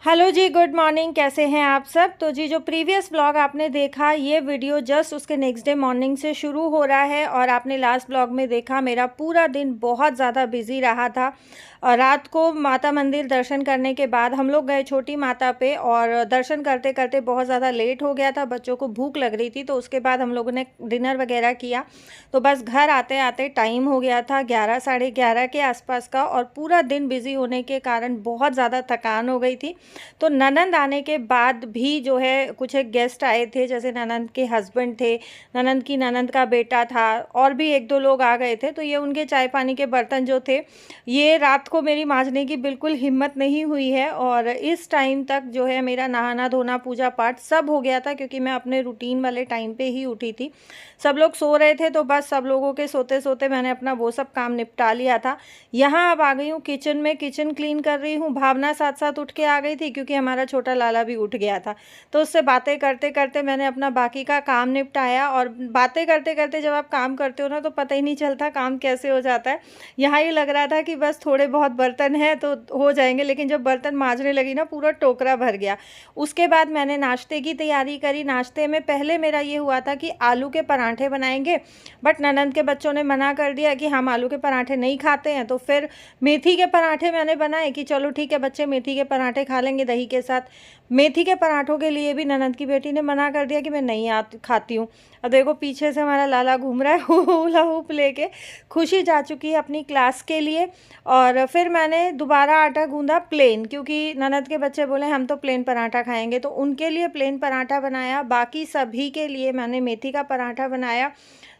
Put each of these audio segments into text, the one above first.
Hello जी, good morning. कैसे हैं आप सब। तो जी जो प्रीवियस व्लॉग आपने देखा, ये वीडियो जस्ट उसके नेक्स्ट डे मॉर्निंग से शुरू हो रहा है। और आपने लास्ट व्लॉग में देखा मेरा पूरा दिन बहुत ज़्यादा बिजी रहा था। रात को माता मंदिर दर्शन करने के बाद हम लोग गए छोटी माता पे, और दर्शन करते करते बहुत ज़्यादा लेट हो गया था। बच्चों को भूख लग रही थी, तो उसके बाद हम लोगों ने डिनर वगैरह किया। तो बस घर आते आते टाइम हो गया था 11 साढ़े 11 के आसपास का। और पूरा दिन बिज़ी होने के कारण बहुत ज़्यादा थकान हो गई थी। तो ननंद आने के बाद भी जो है कुछ एक गेस्ट आए थे, जैसे ननंद के हस्बैंड थे, ननंद की ननंद का बेटा था, और भी एक दो लोग आ गए थे। तो ये उनके चाय पानी के बर्तन जो थे, ये रात को मेरी मांजने की बिल्कुल हिम्मत नहीं हुई है। और इस टाइम तक जो है मेरा नहाना धोना पूजा पाठ सब हो गया था, क्योंकि मैं अपने रूटीन वाले टाइम पे ही उठी थी। सब लोग सो रहे थे, तो बस सब लोगों के सोते सोते मैंने अपना वो सब काम निपटा लिया था। यहाँ अब आ गई हूँ किचन में, किचन क्लीन कर रही हूँ। भावना साथ साथ उठ के आ गई थी, क्योंकि हमारा छोटा लाला भी उठ गया था। तो उससे बातें करते करते मैंने अपना बाकी का काम निपटाया। और बातें करते करते जब आप काम करते हो ना, तो पता ही नहीं चलता काम कैसे हो जाता है। यहाँ ये लग रहा था कि बस थोड़े बहुत बर्तन हैं तो हो जाएंगे, लेकिन जब बर्तन मांजने लगी ना, पूरा टोकरा भर गया। उसके बाद मैंने नाश्ते की तैयारी करी। नाश्ते में पहले मेरा ये हुआ था कि आलू के पराठे बनाएंगे, बट ननंद के बच्चों ने मना कर दिया कि हम आलू के पराठे नहीं खाते हैं। तो फिर मेथी के पराठे मैंने बनाए कि चलो ठीक है, बच्चे मेथी के पराठे खा लेंगे दही के साथ। मेथी के पराठों के लिए भी ननंद की बेटी ने मना कर दिया कि मैं नहीं खाती हूँ। अब देखो पीछे से हमारा लाला घूम रहा है हुला हुप लेके। खुशी जा चुकी है अपनी क्लास के लिए। और फिर मैंने दोबारा आटा गूंदा प्लेन, क्योंकि ननंद के बच्चे बोले हम तो प्लेन पराठा खाएंगे, तो उनके लिए प्लेन पराठा बनाया। बाकी सभी के लिए मैंने मेथी का पराठा बनाया।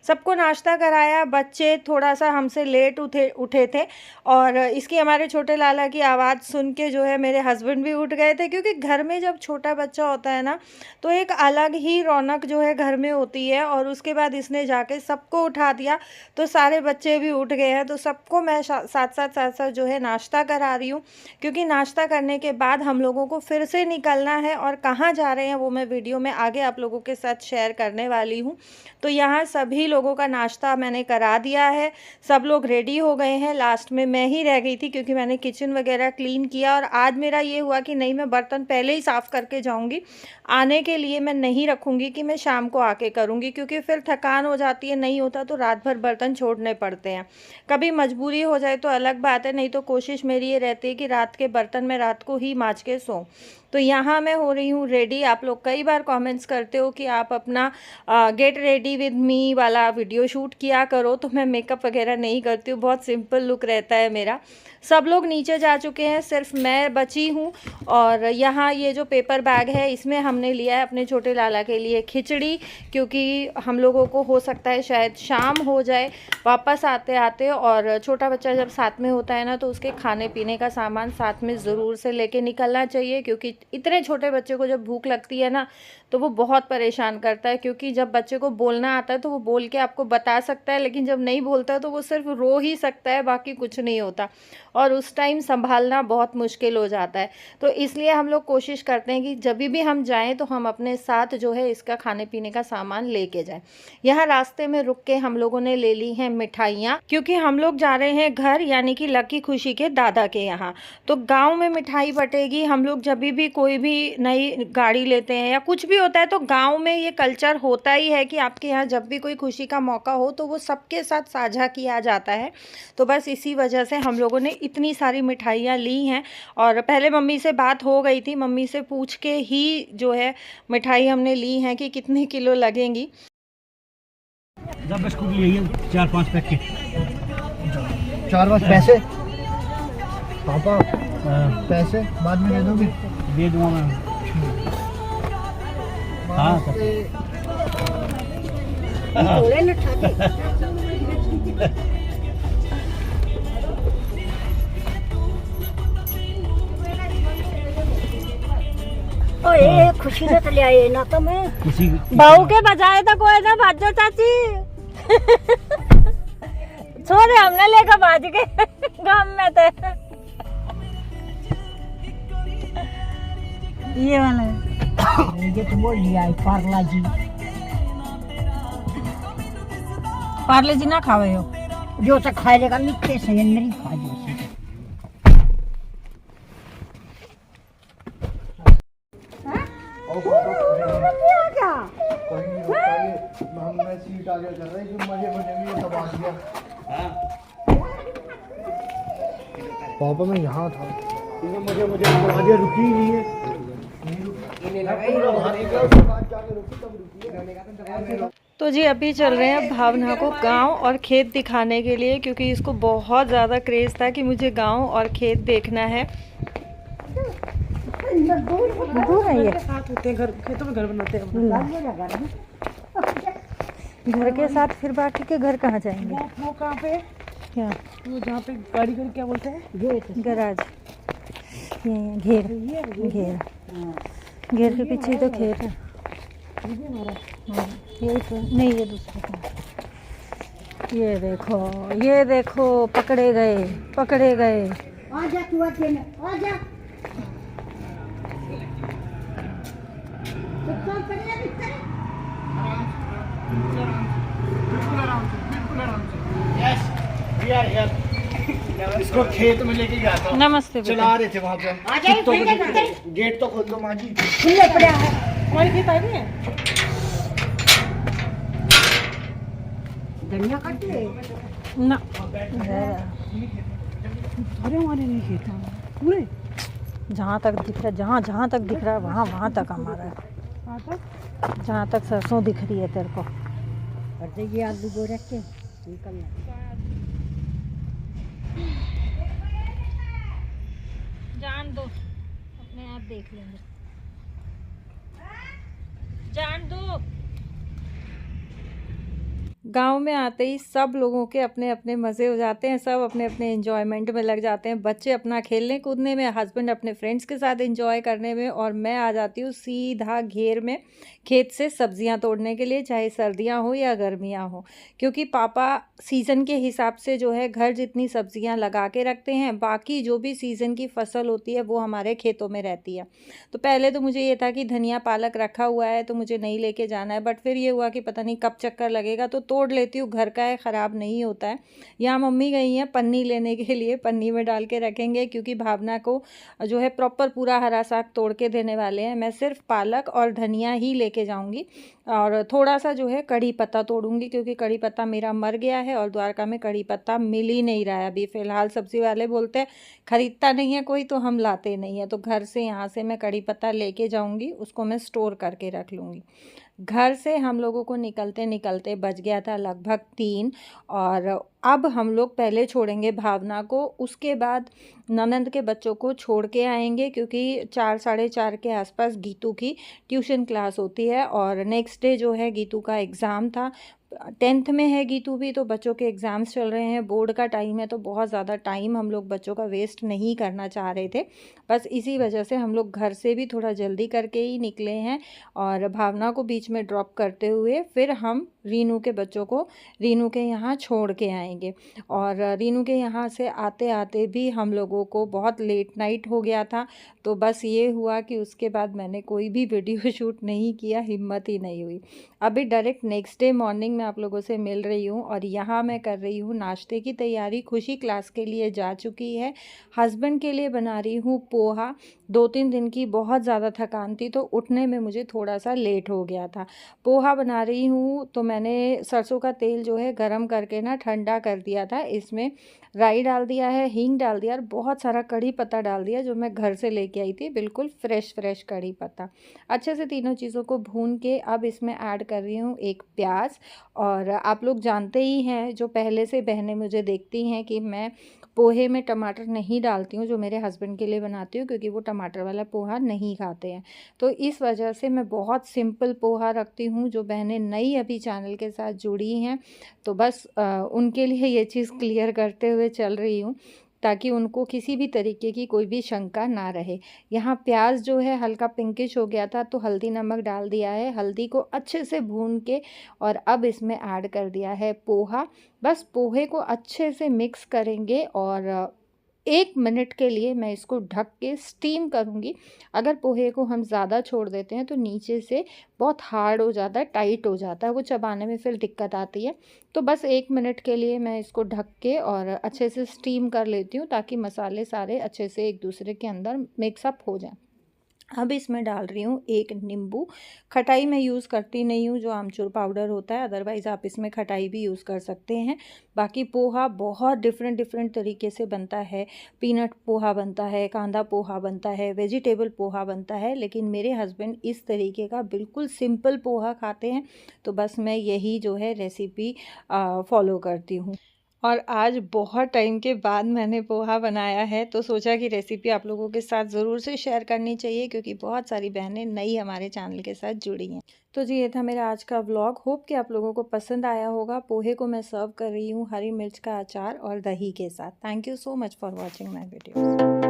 सबको नाश्ता कराया। बच्चे थोड़ा सा हमसे लेट उठे थे, और इसकी हमारे छोटे लाला की आवाज़ सुन के जो है मेरे हस्बैंड भी उठ गए थे, क्योंकि घर में जब छोटा बच्चा होता है ना, तो एक अलग ही रौनक जो है घर में होती है। और उसके बाद इसने जाके सबको उठा दिया, तो सारे बच्चे भी उठ गए हैं। तो सबको मैं साथ साथ जो है नाश्ता करा रही हूँ, क्योंकि नाश्ता करने के बाद हम लोगों को फिर से निकलना है। और कहाँ जा रहे हैं वो मैं वीडियो में आगे आप लोगों के साथ शेयर करने वाली हूँ। तो यहाँ सभी लोगों का नाश्ता मैंने करा दिया है, सब लोग रेडी हो गए हैं। लास्ट में मैं ही रह गई थी, क्योंकि मैंने किचन वगैरह क्लीन किया। और आज मेरा ये हुआ कि नहीं, मैं बर्तन पहले ही साफ़ करके जाऊंगी। आने के लिए मैं नहीं रखूंगी कि मैं शाम को आके करूंगी, क्योंकि फिर थकान हो जाती है, नहीं होता तो रात भर बर्तन छोड़ने पड़ते हैं। कभी मजबूरी हो जाए तो अलग बात है, नहीं तो कोशिश मेरी ये रहती है कि रात के बर्तन मैं रात को ही मांज के सोऊं। तो यहाँ मैं हो रही हूँ रेडी। आप लोग कई बार कमेंट्स करते हो कि आप अपना गेट रेडी विद मी वाला वीडियो शूट किया करो, तो मैं मेकअप वगैरह नहीं करती हूँ, बहुत सिंपल लुक रहता है मेरा। सब लोग नीचे जा चुके हैं, सिर्फ मैं बची हूँ। और यहाँ ये जो पेपर बैग है, इसमें हमने लिया है अपने छोटे लाला के लिए खिचड़ी, क्योंकि हम लोगों को हो सकता है शायद शाम हो जाए वापस आते आते। और छोटा बच्चा जब साथ में होता है ना, तो उसके खाने पीने का सामान साथ में ज़रूर से लेके निकलना चाहिए, क्योंकि इतने छोटे बच्चे को जब भूख लगती है ना, तो वो बहुत परेशान करता है। क्योंकि जब बच्चे को बोलना आता है तो वो बोल के आपको बता सकता है, लेकिन जब नहीं बोलता तो वो सिर्फ रो ही सकता है, बाकी कुछ नहीं होता। और उस टाइम संभालना बहुत मुश्किल हो जाता है। तो इसलिए हम लोग कोशिश करते हैं कि जब भी हम जाएं तो हम अपने साथ जो है इसका खाने पीने का सामान लेके जाएं। यहाँ रास्ते में रुक के हम लोगों ने ले ली हैं मिठाइयाँ, क्योंकि हम लोग जा रहे हैं घर, यानी कि लकी खुशी के दादा के यहाँ। तो गाँव में मिठाई बटेगी। हम लोग जब भी कोई भी नई गाड़ी लेते हैं या कुछ भी होता है, तो गांव में ये कल्चर होता ही है कि आपके यहाँ जब भी कोई खुशी का मौका हो तो वो सबके साथ साझा किया जाता है। तो बस इसी वजह से हम लोगों ने इतनी सारी मिठाइयाँ ली हैं। और पहले मम्मी से बात हो गई थी, मम्मी से पूछ के ही जो है मिठाई हमने ली हैं कि कितने किलो लगेंगी। 4-5 पैकेट। 4-5 पैसे पापा, पैसे बाद में दे दोगे? दे दूंगा मैं। हाँ थोड़े न ठाके। ओए खुशी से चले आए ना, तो मैं किसी बहू के बजाए तो कोई ना भाजो चाची। छोड़े हमने लेकर भाज के गांव में थे। ये वाला ये तो बोल लिया है पार्ले जी ना खावे हो जो तो खाए लेगा मिट्टे से नहीं खा जो। कहीं नहीं होता ये, मैं सीट आगे कर रही हूँ, मजे मजे में ये सब आ गया। पापा मैं यहाँ था, मुझे मुझे आगे रुकी ही नहीं है। तो जी अभी चल रहे हैं भावना को गांव और खेत दिखाने के लिए, क्योंकि इसको बहुत ज़्यादा क्रेज़ था कि मुझे गांव और खेत देखना है। दूर है ये, साथ होते हैं घर, खेतों में घर बनाते हैं। घर के साथ फिर बाकी के घर कहाँ जाएंगे? वो कहाँ पे? क्या वो जहाँ पे गाड़ी कर क्या बोलते हैं? Gate, garage. ये घेर, घेर, घेर के पीछे तो खेत है। यही तो नहीं, ये दूसरे का। ये देखो पकड़े गए, पकड़े गए। आजा तू, आजा। इसको खेत में लेके गया था, नमस्ते। चला रहे थे वहाँ पे। गेट तो खोल दो माँ जी। खुले पड़ा है, हमारे खेत आई नहीं है। धनिया काटे ना, अरे हमारे नहीं खेत पूरे, जहाँ तक दिख रहा है, जहाँ तक दिख रहा है वहाँ तक हमारा है। जहाँ तक सरसों दिख रही है तेरे को, ये आलू बो रख के निकलना। जान दो, अपने आप देख लेंगे। जान दो। गांव में आते ही सब लोगों के अपने अपने मज़े हो जाते हैं, सब अपने अपने एंजॉयमेंट में लग जाते हैं। बच्चे अपना खेलने कूदने में, हस्बैंड अपने फ्रेंड्स के साथ एंजॉय करने में, और मैं आ जाती हूँ सीधा घेर में खेत से सब्जियां तोड़ने के लिए, चाहे सर्दियां हो या गर्मियां हो। क्योंकि पापा सीज़न के हिसाब से जो है घर जितनी सब्जियां लगा के रखते हैं, बाकी जो भी सीज़न की फसल होती है वो हमारे खेतों में रहती है। तो पहले तो मुझे ये था कि धनिया पालक रखा हुआ है तो मुझे नहीं लेके जाना है, बट फिर ये हुआ कि पता नहीं कब चक्कर लगेगा तो तोड़ लेती हूँ। घर का है, ख़राब नहीं होता है। यहाँ मम्मी गई हैं पन्नी लेने के लिए, पन्नी में डाल के रखेंगे, क्योंकि भावना को जो है प्रॉपर पूरा हरा साग तोड़ के देने वाले हैं। मैं सिर्फ पालक और धनिया ही लेके जाऊँगी, और थोड़ा सा जो है कड़ी पत्ता तोड़ूंगी, क्योंकि कड़ी पत्ता मेरा मर गया है और द्वारका में कड़ी पत्ता मिल ही नहीं रहा है अभी फ़िलहाल। सब्ज़ी वाले बोलते हैं ख़रीदता नहीं है कोई, तो हम लाते नहीं है। तो घर से यहाँ से मैं कड़ी पत्ता लेके जाऊँगी, उसको मैं स्टोर करके रख लूँगी। घर से हम लोगों को निकलते निकलते बज गया था लगभग 3, और अब हम लोग पहले छोड़ेंगे भावना को, उसके बाद ननंद के बच्चों को छोड़ के आएंगे, क्योंकि 4 साढ़े 4 के आसपास गीतू की ट्यूशन क्लास होती है। और नेक्स्ट डे जो है गीतू का एग्ज़ाम था, 10th में है गीतू भी, तो बच्चों के एग्ज़ाम्स चल रहे हैं, बोर्ड का टाइम है, तो बहुत ज़्यादा टाइम हम लोग बच्चों का वेस्ट नहीं करना चाह रहे थे। बस इसी वजह से हम लोग घर से भी थोड़ा जल्दी करके ही निकले हैं, और भावना को बीच में ड्रॉप करते हुए फिर हम रीनू के बच्चों को रीनू के यहाँ छोड़ के आएंगे। और रीनू के यहाँ से आते आते भी हम लोगों को बहुत लेट नाइट हो गया था, तो बस ये हुआ कि उसके बाद मैंने कोई भी वीडियो शूट नहीं किया, हिम्मत ही नहीं हुई। अभी डायरेक्ट नेक्स्ट डे मॉर्निंग में आप लोगों से मिल रही हूँ, और यहाँ मैं कर रही हूँ नाश्ते की तैयारी। खुशी क्लास के लिए जा चुकी है, हस्बैंड के लिए बना रही हूँ पोहा। 2-3 दिन की बहुत ज़्यादा थकान थी, तो उठने में मुझे थोड़ा सा लेट हो गया था। पोहा बना रही हूँ, तो मैंने सरसों का तेल जो है गरम करके ना ठंडा कर दिया था, इसमें राई डाल दिया है, हींग डाल दिया, और बहुत सारा कड़ी पत्ता डाल दिया जो मैं घर से लेके आई थी, बिल्कुल फ्रेश कड़ी पत्ता। अच्छे से तीनों चीज़ों को भून के अब इसमें ऐड कर रही हूँ एक प्याज। और आप लोग जानते ही हैं, जो पहले से बहनें मुझे देखती हैं, कि मैं पोहे में टमाटर नहीं डालती हूँ, जो मेरे हस्बैंड के लिए बनाती हूँ, क्योंकि वो टमाटर वाला पोहा नहीं खाते हैं। तो इस वजह से मैं बहुत सिंपल पोहा रखती हूँ। जो बहनें नई अभी चैनल के साथ जुड़ी हैं, तो बस उनके लिए ये चीज़ क्लियर करते हुए चल रही हूँ, ताकि उनको किसी भी तरीके की कोई भी शंका ना रहे। यहाँ प्याज जो है हल्का पिंकिश हो गया था, तो हल्दी नमक डाल दिया है, हल्दी को अच्छे से भून के, और अब इसमें ऐड कर दिया है पोहा। बस पोहे को अच्छे से मिक्स करेंगे, और 1 मिनट के लिए मैं इसको ढक के स्टीम करूँगी। अगर पोहे को हम ज़्यादा छोड़ देते हैं तो नीचे से बहुत हार्ड हो जाता है, टाइट हो जाता है, वो चबाने में फिर दिक्कत आती है। तो बस 1 मिनट के लिए मैं इसको ढक के और अच्छे से स्टीम कर लेती हूँ, ताकि मसाले सारे अच्छे से एक दूसरे के अंदर मिक्सअप हो जाएं। अब इसमें डाल रही हूँ एक नींबू। खटाई मैं यूज़ करती नहीं हूँ, जो आमचूर पाउडर होता है, अदरवाइज़ आप इसमें खटाई भी यूज़ कर सकते हैं। बाकी पोहा बहुत डिफरेंट तरीके से बनता है। पीनट पोहा बनता है, कांदा पोहा बनता है, वेजिटेबल पोहा बनता है, लेकिन मेरे हस्बैंड इस तरीके का बिल्कुल सिंपल पोहा खाते हैं, तो बस मैं यही जो है रेसिपी फॉलो करती हूँ। और आज बहुत टाइम के बाद मैंने पोहा बनाया है, तो सोचा कि रेसिपी आप लोगों के साथ ज़रूर से शेयर करनी चाहिए, क्योंकि बहुत सारी बहनें नई हमारे चैनल के साथ जुड़ी हैं। तो जी, ये था मेरा आज का व्लॉग। होप कि आप लोगों को पसंद आया होगा। पोहे को मैं सर्व कर रही हूँ हरी मिर्च का अचार और दही के साथ। Thank you so much for watching my video.